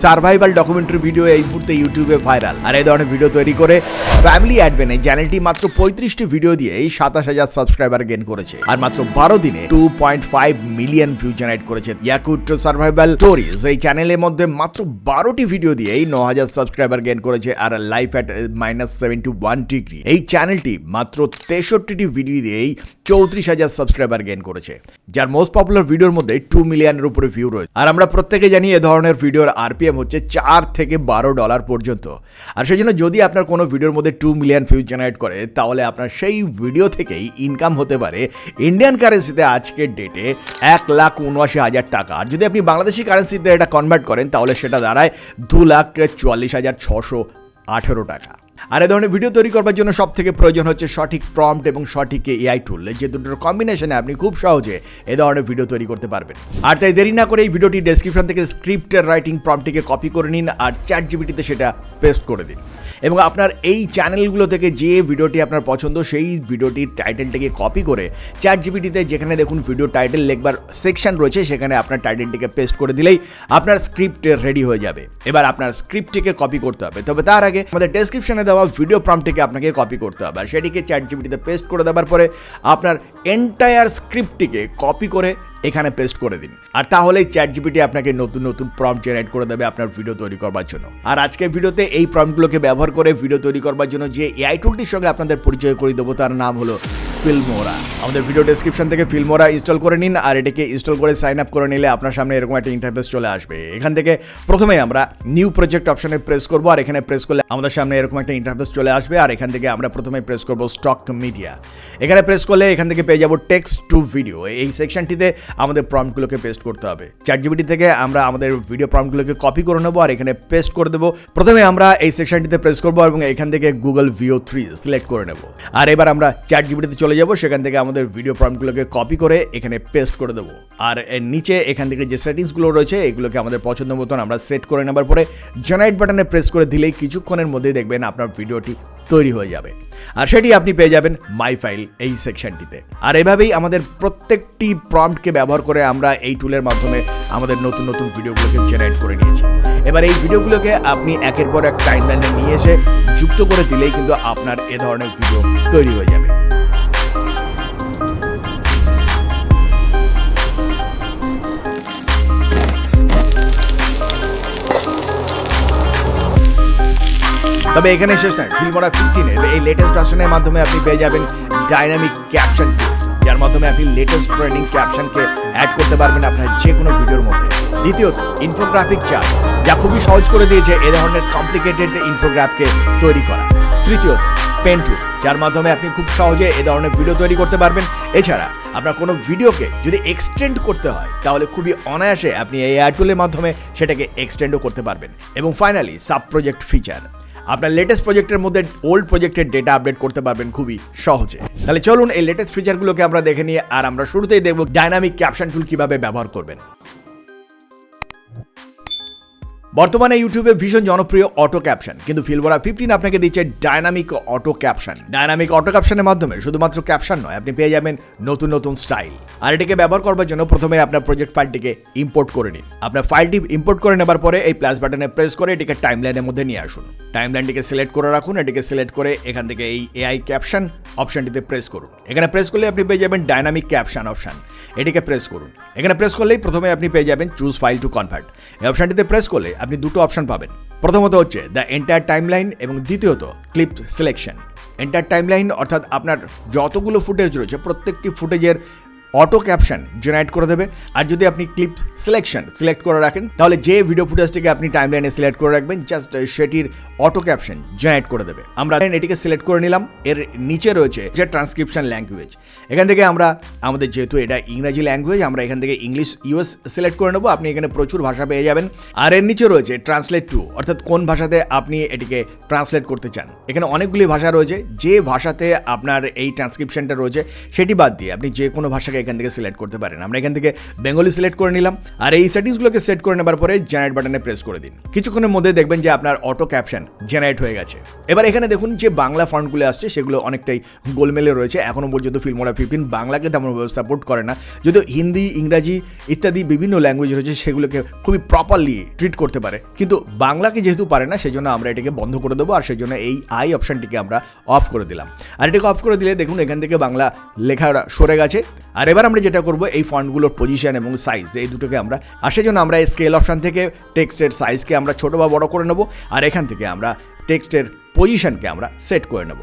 Survival documentary video এই মুহূর্তে ইউটিউবে ভাইরাল। আর এই ধরনের ভিডিও তৈরি করে ফ্যামিলি অ্যাডভেন এই চ্যানেলটি মাত্র 35টি ভিডিও দিয়ে 27,000 সাবস্ক্রাইবার গেইন করেছে আর মাত্র 12 দিনে 2.5 মিলিয়ন ভিউ জেনারেট করেছে। ইয়াকুট সার্ভাইভাল স্টোরিজ এই চ্যানেলের মধ্যে মাত্র 12টি ভিডিও দিয়ে 9,000 সাবস্ক্রাইবার গেইন করেছে আর লাইফ অ্যাট -71 ডিগ্রি এই চ্যানেলটি মাত্র 63টি ভিডিও দিয়ে 34,000 সাবস্ক্রাইবার গেইন করেছে, যার মোস্ট পপুলার ভিডিওর মধ্যে 2 মিলিয়নের উপরে ভিউ রয়েছে। আর আমরা প্রত্যেকে জানি এ ধরনের ভিডিওর আরপিএম হচ্ছে $4 থেকে $12 পর্যন্ত। আর সেই জন্য যদি আপনার কোনো ভিডিওর মধ্যে 2 মিলিয়ন ভিউ জেনারেট করে তাহলে আপনার সেই ভিডিও থেকেই ইনকাম হতে পারে ইন্ডিয়ান কারেন্সিতে আজকের ডেটে 1,79,000 টাকা। আর যদি আপনি বাংলাদেশি কারেন্সিতে এটা কনভার্ট করেন তাহলে সেটা দাঁড়ায় 2,44,618 টাকা। আর এই ধরনের ভিডিও তৈরি করার জন্য সব থেকে প্রয়োজন হচ্ছে সঠিক প্রম্পট এবং সঠিক এআই টুল, যে দুটোর কম্বিনেশনে আপনি খুব সহজে এই ধরনের ভিডিও তৈরি করতে পারবেন। আর তাই দেরি না করে এই ভিডিওটি ডেসক্রিপশন থেকে স্ক্রিপ্টের রাইটিং প্রম্পটটিকে কপি করে নিন আর চ্যাটজিপিটিতে সেটা পেস্ট করে দিন এবং আপনার এই চ্যানেলগুলো থেকে যে ভিডিওটি আপনার পছন্দ সেই ভিডিওটির টাইটেলটিকে কপি করে চ্যাটজিপিটিতে যেখানে দেখুন ভিডিও টাইটেল লেখবার সেকশন রয়েছে সেখানে আপনার টাইটেলটিকে পেস্ট করে দিলেই আপনার স্ক্রিপ্ট রেডি হয়ে যাবে। এবার আপনার স্ক্রিপ্টটিকে কপি করতে হবে, তবে তার আগে আমাদের ডেসক্রিপশনে দেওয়া ভিডিও প্রম্পটটিকে আপনাকে কপি করতে হবে আর সেটিকে চ্যাটজিপিটিতে পেস্ট করে দেওয়ার পরে আপনার এন্টায়ার স্ক্রিপ্টটিকে কপি করে এখানে পেস্ট করে দিন আর তাহলেই চ্যাটজিপিটি আপনাকে নতুন নতুন প্রম্পট জেনারেট করে দেবে আপনার ভিডিও তৈরি করবার জন্য। আর আজকের ভিডিওতে এই প্রম্পটগুলোকে ব্যবহার করে ভিডিও তৈরি করবার জন্য যে এআই টুলটির সঙ্গে আপনাদের পরিচয় করে দেবো তার নাম হলো ফিল্মোরা। আমাদের ভিডিও ডেসক্রিপশন থেকে ফিল্মোরা ইনস্টল করে নিন আর এটাকে ইনস্টল করে সাইন আপ করে নিলে আপনার সামনে এরকম একটা ইন্টারফেস চলে আসবে। এখান থেকে প্রথমে আমরা নিউ প্রজেক্ট অপশনে প্রেস করবো আর এখানে প্রেস করলে আমাদের সামনে এরকম একটা ইন্টারফেস চলে আসবে আর এখান থেকে আমরা প্রথমে প্রেস করবো স্টক মিডিয়া। এখানে প্রেস করলে এখান থেকে পেয়ে যাবো টেক্সট টু ভিডিও। এই সেকশনটিতে আমাদের প্রম্পটগুলোকে পেস্ট করতে হবে। চ্যাটজিপিটি থেকে আমরা আমাদের ভিডিও প্রম্পটগুলোকে কপি করে নেবো আর এখানে পেস্ট করে দেবো। প্রথমে আমরা এই সেকশনটিতে প্রেস করবো এবং এখান থেকে গুগল VO3 সিলেক্ট করে নেব আর এবার আমরা চ্যাটজিপিটিতে চলে যাবো। সেখান থেকে আমাদের ভিডিও প্রম্পটগুলোকে কপি করে এখানে পেস্ট করে দেবো আর এর নিচে এখান থেকে যে সেটিংসগুলো রয়েছে এগুলোকে আমাদের পছন্দ মতন আমরা সেট করে নেবার পরে জেনারেট বাটনে প্রেস করে দিলেই কিছুক্ষণের মধ্যেই দেখবেন আপনার ভিডিওটি তৈরি হয়ে যাবে আর সেটি আপনি পেয়ে যাবেন মাই ফাইল এই সেকশনটিতে। আর এভাবেই আমাদের প্রত্যেকটি প্রম্পটকে ব্যবহার করে আমরা এই টুলের মাধ্যমে আমাদের নতুন নতুন ভিডিওগুলোকে জেনারেট করে নিয়েছি। এবার এই ভিডিওগুলোকে আপনি একের পর এক টাইমলাইনে নিয়ে এসে যুক্ত করে দিলেই কিন্তু আপনার এ ধরনের ভিডিও তৈরি হয়ে যাবে। তবে এখানে শেষ নয়, ফিল্মোরা 15 এই লেটেস্ট ভার্সনের মাধ্যমে আপনি পেয়ে যাবেন ডাইনামিক ক্যাপশন, যার মাধ্যমে আপনি লেটেস্ট ট্রেন্ডিং ক্যাপশনকে অ্যাড করতে পারবেন আপনার যে কোনো ভিডিওর মধ্যে। দ্বিতীয়ত ইনফোগ্রাফিক চার্ট, যা খুবই সহজ করে দিয়েছে এ ধরনের কমপ্লিকেটেড ইনফোগ্রাফকে তৈরি করা। তৃতীয়ত পেন টুল, যার মাধ্যমে আপনি খুব সহজে এ ধরনের ভিডিও তৈরি করতে পারবেন। এছাড়া আপনার কোনো ভিডিওকে যদি এক্সটেন্ড করতে হয় তাহলে খুবই অনায়াসে আপনি এই এআই টুলের মাধ্যমে সেটাকে এক্সটেন্ডও করতে পারবেন। এবং ফাইনালি সাবপ্রজেক্ট ফিচার, আপনার লেটেস্ট প্রজেক্টের মধ্যে ওল্ড প্রজেক্টের ডেটা আপডেট করতে পারবেন খুবই সহজে। তাহলে চলুন এই লেটেস্ট ফিচারগুলোকে আমরা দেখে নিই আর আমরা শুরুতেই দেখব ডাইনামিক ক্যাপশন টুল কিভাবে ব্যবহার করবেন। বর্তমানে ইউটিউবে ভীষণ জনপ্রিয় অটো ক্যাপশন, কিন্তু ফিল্মোরা 15 আপনাকে দিচ্ছে dynamic auto caption. Dynamic auto ক্যাপশনের মাধ্যমে শুধুমাত্র ক্যাপশন নয়, আপনি পেয়ে যাবেন নতুন নতুন স্টাইল। আর এটাকে ব্যবহার করবার জন্য প্রথমে আপনার প্রজেক্ট ফাইলটিকে ইম্পোর্ট করে নিন। আপনার ফাইলটি ইম্পোর্ট করে নেবার পরে এই প্লাস বাটনে প্রেস করে এটিকে টাইমলাইনের মধ্যে নিয়ে আসুন। টাইমলাইনটিকে সিলেক্ট করে রাখুন, এটিকে সিলেক্ট করে এখান থেকে এই এআই ক্যাপশন অপশনটিতে প্রেস করুন। এখানে প্রেস করলে আপনি পেয়ে যাবেন ডাইনামিক ক্যাপশন অপশন, এটিকে প্রেস করুন। এখানে প্রেস করলেই প্রথমে আপনি পেয়ে যাবেন চুজ ফাইল টু কনভার্ট। এই অপশনটিতে প্রেস করলে আপনি দুটো অপশন পাবেন। প্রথমত হচ্ছে দ্য এন্টায়ার টাইমলাইন এবং দ্বিতীয়ত ক্লিপ সিলেকশন। এন্টায়ার টাইমলাইন অর্থাৎ আপনার যতগুলো ফুটেজ রয়েছে প্রত্যেকটি ফুটেজের অটো ক্যাপশন জেনারেট করে দেবে। আর যদি আপনি ক্লিপ সিলেকশন সিলেক্ট করে রাখেন তাহলে যে ভিডিও ফুটেজটিকে আপনি টাইমলাইনে সিলেক্ট করে রাখবেন জাস্ট সেটির অটো ক্যাপশন জেনারেট করে দেবে। আমরা এটিকে সিলেক্ট করে নিলাম। এর নিচে রয়েছে যে ট্রান্সক্রিপশন ল্যাঙ্গুয়েজ, এখান থেকে আমরা আমাদের যেহেতু এটা ইংরেজি ল্যাঙ্গুয়েজ আমরা এখান থেকে ইংলিশ ইউএস সিলেক্ট করে নেবো। আপনি এখানে প্রচুর ভাষা পেয়ে যাবেন। আর এর নিচে রয়েছে ট্রান্সলেট টু, অর্থাৎ কোন ভাষাতে আপনি এটিকে ট্রান্সলেট করতে চান। এখানে অনেকগুলি ভাষা রয়েছে, যে ভাষাতে আপনার এই ট্রান্সক্রিপশনটা রয়েছে সেটি বাদ দিয়ে আপনি যে কোনো ভাষাকে এখান থেকে সিলেক্ট করতে পারেন। আমরা এখান থেকে বেঙ্গলি সিলেক্ট করে নিলাম, আর এই সেটিংসগুলোকে সেট করে নেবার পরে জেনারেট বাটনে প্রেস করে দিন। কিছুক্ষণের মধ্যে দেখবেন যে আপনার অটো ক্যাপশন জেনারেট হয়ে গেছে। এবার এখানে দেখুন যে বাংলা ফন্টগুলো আসছে সেগুলো অনেকটাই গোলমেলে রয়েছে। এখনও পর্যন্ত ফিল্মোরা 15 বাংলাকে তেমনভাবে সাপোর্ট করে না, যদিও হিন্দি, ইংরাজি ইত্যাদি বিভিন্ন ল্যাঙ্গুয়েজ রয়েছে সেগুলোকে খুবই প্রপারলি ট্রিট করতে পারে, কিন্তু বাংলাকে যেহেতু পারে না সেজন্য আমরা এটাকে বন্ধ করে দেবো, আর সেজন্য এই আই অপশানটিকে আমরা অফ করে দিলাম। আর এটাকে অফ করে দিলে দেখুন এখান থেকে বাংলা লেখা সরে গেছে। আর এবার আমরা যেটা করবো, এই ফন্টগুলোর পজিশন এবং সাইজ এই দুটোকে আমরা, আর সেজন্য আমরা এই স্কেল অপশান থেকে টেক্সটের সাইজকে আমরা ছোটো বা বড় করে নেবো, আর এখান থেকে আমরা টেক্সটের পজিশনকে আমরা সেট করে নেব।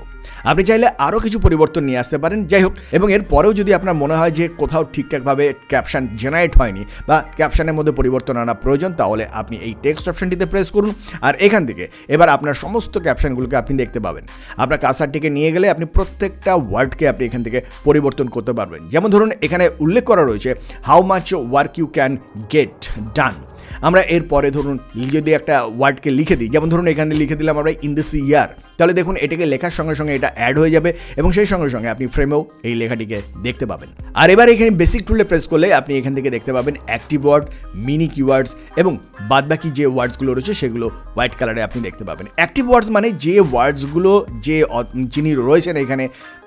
আপনি চাইলে আরও কিছু পরিবর্তন নিয়ে আসতে পারেন, যাই হোক। এবং এর পরেও যদি আপনার মনে হয় যে কোথাও ঠিকঠাকভাবে ক্যাপশন জেনারেট হয়নি বা ক্যাপশনের মধ্যে পরিবর্তন আনা প্রয়োজন, তাহলে আপনি এই টেক্সট অপশনটিতে প্রেস করুন, আর এখান থেকে এবার আপনার সমস্ত ক্যাপশনগুলোকে আপনি দেখতে পাবেন। আপনার কার্সারটিকে নিয়ে গেলে আপনি প্রত্যেকটা ওয়ার্ডকে আপনি এখান থেকে পরিবর্তন করতে পারবেন। যেমন ধরুন এখানে উল্লেখ করা রয়েছে how much work you can get done. আমরা এর পরে ধরুন যদি একটা ওয়ার্ডকে লিখে দিই, যেমন ধরুন এখানে লিখে দিলাম আমরা ইন দিস ইয়ার, তাহলে দেখুন এটাকে লেখার সঙ্গে সঙ্গে এটা অ্যাড হয়ে যাবে এবং সেই সঙ্গে সঙ্গে আপনি ফ্রেমেও এই লেখাটিকে দেখতে পাবেন। আর এবার এখানে বেসিক টুলে প্রেস করলে আপনি এখান থেকে দেখতে পাবেন অ্যাক্টিভ ওয়ার্ড, মিনি কিওয়ার্ডস এবং বাদবাকি যে ওয়ার্ডসগুলো রয়েছে সেগুলো হোয়াইট কালারে আপনি দেখতে পাবেন। অ্যাক্টিভ ওয়ার্ডস মানে যে ওয়ার্ডসগুলো যিনি রয়েছেন এখানে,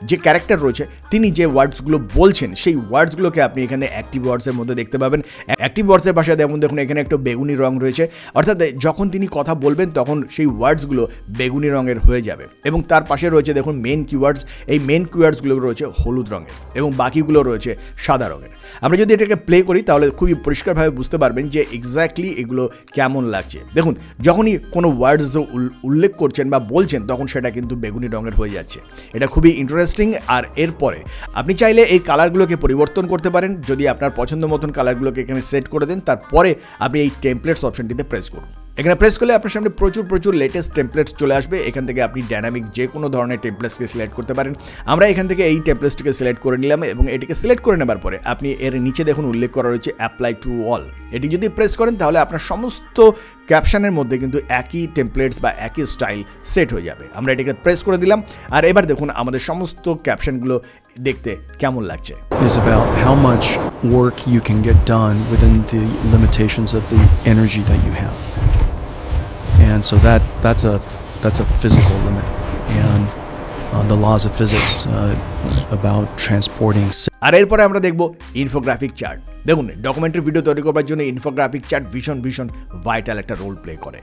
যে ক্যারেক্টার রয়েছে তিনি যে ওয়ার্ডসগুলো বলছেন সেই ওয়ার্ডসগুলোকে আপনি এখানে অ্যাক্টিভ ওয়ার্ডসের মধ্যে দেখতে পাবেন। অ্যাক্টিভ ওয়ার্ডসের পাশে দেখুন এখানে একটা বেগুনি রং রয়েছে, অর্থাৎ যখন তিনি কথা বলবেন তখন সেই ওয়ার্ডসগুলো বেগুনি রঙের হয়ে যাবে। এবং তার পাশে রয়েছে দেখুন মেন কিওয়ার্ডস, এই মেন কিওয়ার্ডসগুলো রয়েছে হলুদ রঙের এবং বাকিগুলো রয়েছে সাদা রঙের। আমরা যদি এটাকে প্লে করি তাহলে খুবই পরিষ্কারভাবে বুঝতে পারবেন যে এক্স্যাক্টলি এগুলো কেমন লাগছে। দেখুন যখনই কোনো ওয়ার্ডস উল্লেখ করছেন বা বলছেন তখন সেটা কিন্তু বেগুনি রঙের হয়ে যাচ্ছে। এটা খুবই ইন্টারেস্টিং। আর এরপরে আপনি চাইলে এই কালারগুলোকে পরিবর্তন করতে পারেন, যদি আপনার পছন্দ মতন কালারগুলোকে এখানে সেট করে দেন। তারপরে আপনি এই টেমপ্লেটস অপশনটিতে প্রেস করুন। এখানে প্রেস করলে আপনার সামনে প্রচুর লেটেস্ট টেমপ্লেটস চলে আসবে। এখান থেকে আপনি ডাইনামিক যে কোনো ধরনের টেমপ্লেটসকে সিলেক্ট করতে পারেন। আমরা এখান থেকে এই টেমপ্লেটসটিকে সিলেক্ট করে নিলাম এবং এটিকে সিলেক্ট করে নেবার পরে আপনি এর নিচে দেখুন উল্লেখ করা রয়েছে অ্যাপ্লাই টু অল। এটি যদি প্রেস করেন তাহলে আপনার সমস্ত ক্যাপশনের মধ্যে কিন্তু একই টেমপ্লেটস বা একই স্টাইল সেট হয়ে যাবে। আমরা এটিকে প্রেস করে দিলাম, আর এবার দেখুন আমাদের সমস্ত ক্যাপশনগুলো দেখতে কেমন লাগছে। Is about how much work you can get done within the limitations of the energy that you have. And so that's a physical limit, and the laws of physics about transporting. আর এরপরে আমরা দেখব infographic chart. দেখুন documentary video তৈরি করার জন্য infographic chart ভীষণ vital একটা role play করে।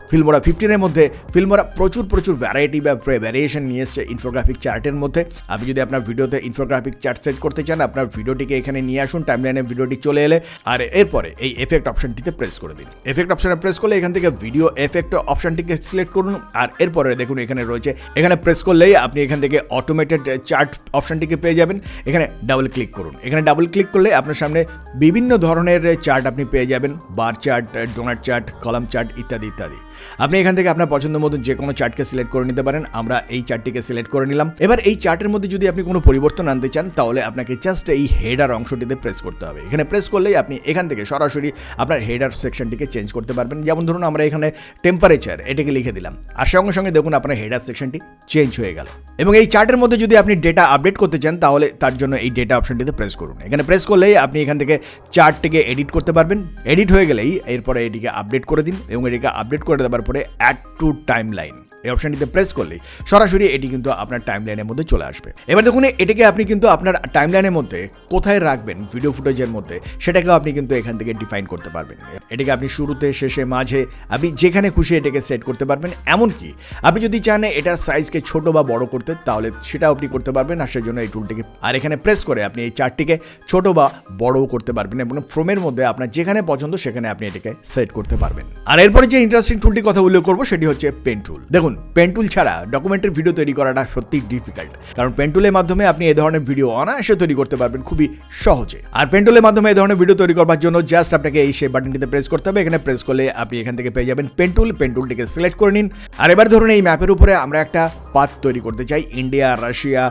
ফিল্মোরা 15-এর মধ্যে ফিল্মোরা প্রচুর ভ্যারাইটি বা ভ্যারিয়েশন নিয়ে এসছে ইনফোগ্রাফিক চার্টের মধ্যে। আপনি যদি আপনার ভিডিওতে ইনফোগ্রাফিক চার্ট সেট করতে চান, আপনার ভিডিওটিকে এখানে নিয়ে আসুন, টাইমলাইনে ভিডিওটি চলে এলে, আর এরপরে এই এফেক্ট অপশনটিতে প্রেস করে দিন। এফেক্ট অপশনে প্রেস করলে এখান থেকে ভিডিও এফেক্ট অপশনটিকে সিলেক্ট করুন, আর এরপরে দেখুন এখানে রয়েছে, এখানে প্রেস করলেই আপনি এখান থেকে অটোমেটেড চার্ট অপশনটিকে পেয়ে যাবেন। এখানে ডাবল ক্লিক করুন। এখানে ডাবল ক্লিক করলে আপনার সামনে বিভিন্ন ধরনের চার্ট আপনি পেয়ে যাবেন, bar chart, donut chart, column chart ইত্যাদি। আপনি এখান থেকে আপনার পছন্দ মতো যে কোনো চার্টকে সিলেক্ট করে নিতে পারেন। আমরা এই চার্টটিকে সিলেক্ট করে নিলাম। এবার এই চার্টের মধ্যে যদি আপনি কোনো পরিবর্তন আনতে চান তাহলে আপনাকে জাস্ট এই হেডার অংশটিতে প্রেস করতে হবে। এখানে প্রেস করলেই আপনি এখান থেকে সরাসরি আপনার হেডার সেকশনটিকে চেঞ্জ করতে পারবেন। যেমন ধরুন আমরা এখানে টেম্পারেচার এটাকে লিখে দিলাম, আর সঙ্গে সঙ্গে দেখুন আপনার হেডার সেকশনটি চেঞ্জ হয়ে গেল। এবং এই চার্টের মধ্যে যদি আপনি ডেটা আপডেট করতে চান তাহলে তার জন্য এই ডেটা অপশনটিতে প্রেস করুন। এখানে প্রেস করলেই আপনি এখান থেকে চার্টটিকে এডিট করতে পারবেন। এডিট হয়ে গেলেই এরপরে এটিকে আপডেট করে দিন, এবং এটিকে আপডেট করে দেওয়ার পরে অ্যাড টু টাইমলাইন এই অপশনটিতে প্রেস করলেই সরাসরি এটি কিন্তু আপনার টাইমলাইনের মধ্যে চলে আসবে। এবার দেখুন এটাকে আপনি কিন্তু আপনার টাইমলাইনের মধ্যে কোথায় রাখবেন ভিডিও ফুটেজের মধ্যে সেটাকেও আপনি কিন্তু এখান থেকে ডিফাইন করতে পারবেন। এটাকে আপনি শুরুতে, শেষে, মাঝে আপনি যেখানে খুশি এটাকে সেট করতে পারবেন। এমনকি আপনি যদি চান এটার সাইজকে ছোট বা বড় করতে তাহলে সেটাও আপনি করতে পারবেন। আর সেজন্য এই টুলটিকে আর এখানে প্রেস করে আপনি এই চার্টটিকে ছোট বা বড়ও করতে পারবেন, এবং ফ্রেমের মধ্যে আপনার যেখানে পছন্দ সেখানে আপনি এটাকে সেট করতে পারবেন। আর এরপরে যে ইন্টারেস্টিং টুলটির কথা উল্লেখ করবো সেটি হচ্ছে পেন টুল। দেখুন পেন টুল ছাড়া ডকুমেন্টারি ভিডিও তৈরি করাটা সত্যি ডিফিকাল্ট, কারণ পেন টুলের মাধ্যমে আপনি এই ধরনের ভিডিও অনায়াসে তৈরি করতে পারবেন খুবই সহজে। আর পেন টুলের মাধ্যমে এই ধরনের ভিডিও তৈরি করার জন্য জাস্ট আপনাকে এই সেই বাটনটিতে প্রেস করতে হবে। এখানে প্রেস করলে আপনি এখান থেকে পেয়ে যাবেন পেন টুল। পেন টুলটিকে সিলেক্ট করে নিন। আর এবার ধরুন এই ম্যাপের উপরে আমরা একটা পাথ তৈরি করতে চাই, ইন্ডিয়া, রাশিয়া,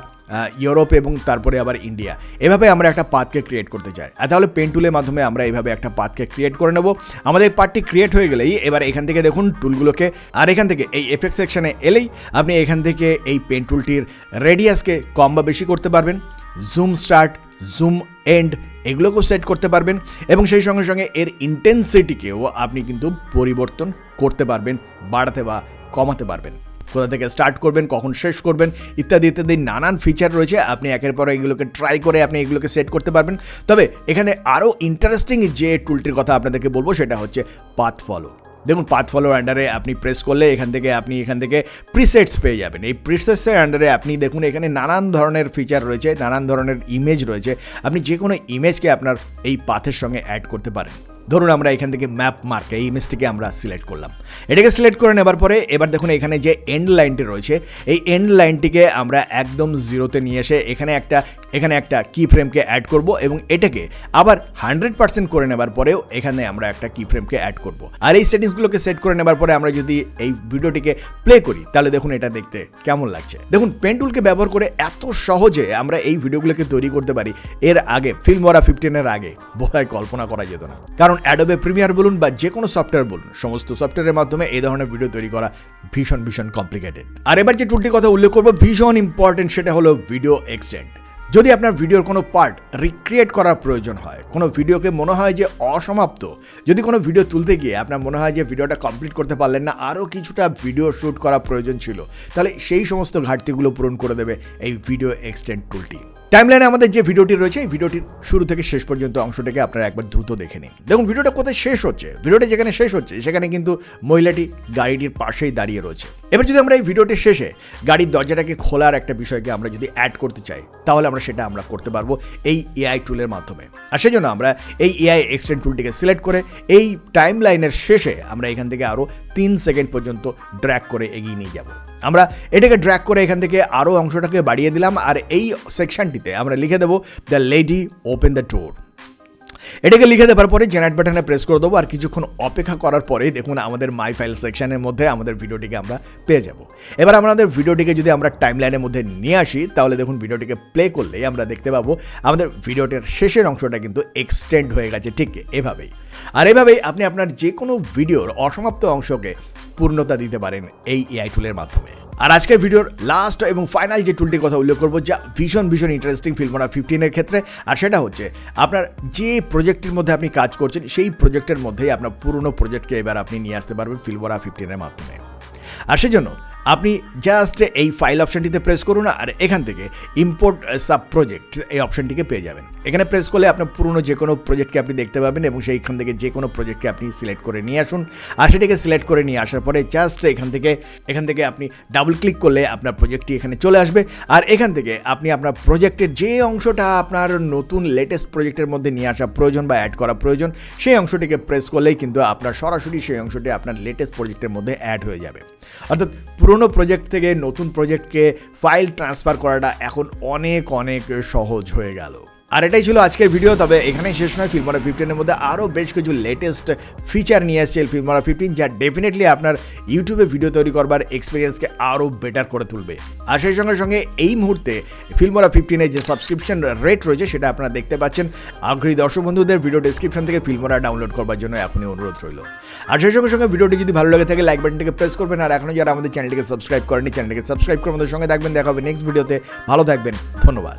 ইউরোপ এবং তারপরে আবার ইন্ডিয়া, এভাবে আমরা একটা পাথকে ক্রিয়েট করতে চাই। আর তাহলে পেন টুলের মাধ্যমে আমরা এইভাবে একটা পাথকে ক্রিয়েট করে নেব। আমাদের পাথটি ক্রিয়েট হয়ে গেলেই এবার এখান থেকে দেখুন টুলগুলোকে, আর এখান থেকে এই এফেক্ট সেকশনে এলেই আপনি এখান থেকে এই পেন টুলটির রেডিয়াসকে কম বা বেশি করতে পারবেন, জুম স্টার্ট, জুম এন্ড এগুলোকেও সেট করতে পারবেন এবং সেই সঙ্গে সঙ্গে এর ইন্টেন্সিটিকেও আপনি কিন্তু পরিবর্তন করতে পারবেন, বাড়াতে বা কমাতে পারবেন। কোথা থেকে স্টার্ট করবেন, কখন শেষ করবেন ইত্যাদি ইত্যাদি নানান ফিচার রয়েছে। আপনি একের পর এগুলোকে ট্রাই করে আপনি এগুলোকে সেট করতে পারবেন। তবে এখানে আরও ইন্টারেস্টিং যে টুলটির কথা আপনাদেরকে বলবো সেটা হচ্ছে পাথ ফলো। দেখুন, পাথ ফলোর আন্ডারে আপনি প্রেস করলে এখান থেকে প্রিসেটস পেয়ে যাবেন। এই প্রিসেটসের আন্ডারে আপনি দেখুন এখানে নানান ধরনের ফিচার রয়েছে, নানান ধরনের ইমেজ রয়েছে। আপনি যে কোনো ইমেজকে আপনার এই পাথের সঙ্গে অ্যাড করতে পারেন। ধরুন আমরা এখান থেকে ম্যাপ মার্ক এই ইমেজটিকে আমরা সিলেক্ট করলাম। এটাকে সিলেক্ট করে নেবার পরে এবার দেখুন এখানে যে এন্ড লাইনটি রয়েছে এই এন্ড লাইনটিকে আমরা একদম জিরোতে নিয়ে এসে এখানে একটা কি ফ্রেমকে অ্যাড করব এবং এটাকে আবার 100% করে নেবার পরেও এখানে আমরা একটা কি ফ্রেমকে অ্যাড করব। আর এই সেটিংসগুলোকে সেট করে নেবার পরে আমরা যদি এই ভিডিওটিকে প্লে করি তাহলে দেখুন এটা দেখতে কেমন লাগছে। দেখুন, পেন টুলকে ব্যবহার করে এত সহজে আমরা এই ভিডিওগুলোকে তৈরি করতে পারি এর আগে ফিল্মোরা 15 আগে বোধহয় কল্পনা করা যেত না। কারণ অ্যাডোবে প্রিমিয়ার বলুন বা যে কোনো সফটওয়্যার বলুন, সমস্ত সফটওয়্যারের মাধ্যমে এই ধরনের ভিডিও তৈরি করা ভীষণ কমপ্লিকেটেড। আর এবার যে টুলটির কথা উল্লেখ করবো ভীষণ ইম্পর্টেন্ট, সেটা হলো ভিডিও এক্সটেন্ড। যদি আপনার ভিডিওর কোনো পার্ট রিক্রিয়েট করার প্রয়োজন হয়, কোনো ভিডিওকে মনে হয় যে অসমাপ্ত, যদি কোনো ভিডিও তুলতে গিয়ে আপনার মনে হয় যে ভিডিওটা কমপ্লিট করতে পারলেন না, আরও কিছুটা ভিডিও শ্যুট করা প্রয়োজন ছিল, তাহলে সেই সমস্ত ঘাটতিগুলো পূরণ করে দেবে এই ভিডিও এক্সটেন্ড টুলটি। টাইমলাইনে আমাদের যে ভিডিওটি রয়েছে এই ভিডিওটির শুরু থেকে শেষ পর্যন্ত অংশটাকে আপনারা একবার দ্রুত দেখে নিন। দেখুন ভিডিওটা কোথায় শেষ হচ্ছে, ভিডিওটা যেখানে শেষ হচ্ছে সেখানে কিন্তু মহিলাটি গাড়িটির পাশেই দাঁড়িয়ে রয়েছে। এবার যদি আমরা এই ভিডিওটির শেষে গাড়ির দরজাটাকে খোলার একটা বিষয়কে আমরা যদি অ্যাড করতে চাই তাহলে সেটা আমরা করতে পারবো এই এআই টুলের মাধ্যমে। আর সেজন্য আমরা এই এআই এক্সটেন্ড টুলটিকে সিলেক্ট করে এই টাইম লাইনের শেষে আমরা এখান থেকে আরও 3 সেকেন্ড পর্যন্ত ড্র্যাগ করে এগিয়ে নিয়ে যাব। আমরা এটাকে ড্র্যাগ করে এখান থেকে আরও অংশটাকে বাড়িয়ে দিলাম আর এই সেকশনটিতে আমরা লিখে দেবো the lady open the door. এটাকে লিখে দেওয়ার পরে জেনারেট বাটনে প্রেস করে দেবো আর কিছুক্ষণ অপেক্ষা করার পরে দেখুন আমাদের মাই ফাইল সেকশনের মধ্যে আমাদের ভিডিওটিকে আমরা পেয়ে যাব। এবার আমাদের ভিডিওটিকে যদি আমরা টাইমলাইনের মধ্যে নিয়ে আসি তাহলে দেখুন ভিডিওটিকে প্লে করলেই আমরা দেখতে পাবো আমাদের ভিডিওটির শেষের অংশটা কিন্তু এক্সটেন্ড হয়ে গেছে ঠিক এভাবেই। আর এভাবেই আপনি আপনার যে কোনো ভিডিওর অসমাপ্ত অংশকে পূর্ণতা দিতে পারেন এই এআই টুলের মাধ্যমে। আর আজকের ভিডিওর লাস্ট এবং ফাইনাল যে টুলটির কথা উল্লেখ করবো যা ভীষণ ইন্টারেস্টিং ফিল্মোরা 15 ক্ষেত্রে, আর সেটা হচ্ছে আপনার যে প্রজেক্টের মধ্যে আপনি কাজ করছেন সেই প্রজেক্টের মধ্যেই আপনার পুরনো প্রজেক্টকে এবার আপনি নিয়ে আসতে পারবেন ফিল্মোরা 15 মাধ্যমে। আর সেজন্য আপনি জাস্ট এই ফাইল অপশনটিতে প্রেস করুন আর এখান থেকে ইম্পোর্ট সাবপ্রজেক্ট এই অপশনটিকে পেয়ে যাবেন। এখানে প্রেস করলে আপনার পুরনো যে কোনো প্রজেক্টকে আপনি দেখতে পাবেন এবং সেইখান থেকে যে কোনো প্রজেক্টকে আপনি সিলেক্ট করে নিয়ে আসুন। আর সেটাকে সিলেক্ট করে নিয়ে আসার পরে জাস্ট এখান থেকে আপনি ডাবল ক্লিক করলে আপনার প্রজেক্টটি এখানে চলে আসবে। আর এখান থেকে আপনি আপনার প্রজেক্টের যে অংশটা আপনার নতুন লেটেস্ট প্রজেক্টের মধ্যে নিয়ে আসা প্রয়োজন বা অ্যাড করা প্রয়োজন সেই অংশটিকে প্রেস করলেই কিন্তু আপনার সরাসরি সেই অংশটি আপনার লেটেস্ট প্রজেক্টের মধ্যে অ্যাড হয়ে যাবে। অর্থাৎ পুরনো প্রজেক্ট থেকে নতুন প্রজেক্টকে ফাইল ট্রান্সফার করাটা এখন অনেক সহজ হয়ে গেল। আর এটাই ছিল আজকের ভিডিও। তবে এখানেই শেষ নয়, ফিল্মোরা 15 মধ্যে আরও বেশ কিছু লেটেস্ট ফিচার নিয়ে আসছে ফিল্মোরা 15 যা ডেফিনেটলি আপনার ইউটিউবে ভিডিও তৈরি করবার এক্সপিরিয়েন্সকে আরও বেটার করে তুলবে। আর সেই সঙ্গে এই মুহূর্তে ফিল্মোরা 15 যে সাবস্ক্রিপশন রেট রয়েছে সেটা আপনারা দেখতে পাচ্ছেন। আগ্রহী দর্শক বন্ধুদের ভিডিও ডেসক্রিপশন থেকে ফিল্মোরা ডাউনলোড করবার জন্য এখনই অনুরোধ রইল। আর সেই সঙ্গে ভিডিওটি যদি ভালো লাগে থাকে লাইক বাটনটিকে প্রেস করবেন। আর এখনও যারা আমাদের চ্যানেলটিকে সাবস্ক্রাইব করেনি চ্যানেলটিকে সাবস্ক্রাইব করে আমাদের সঙ্গে থাকবেন। দেখা হবে নেক্সট ভিডিওতে। ভালো থাকবেন, ধন্যবাদ।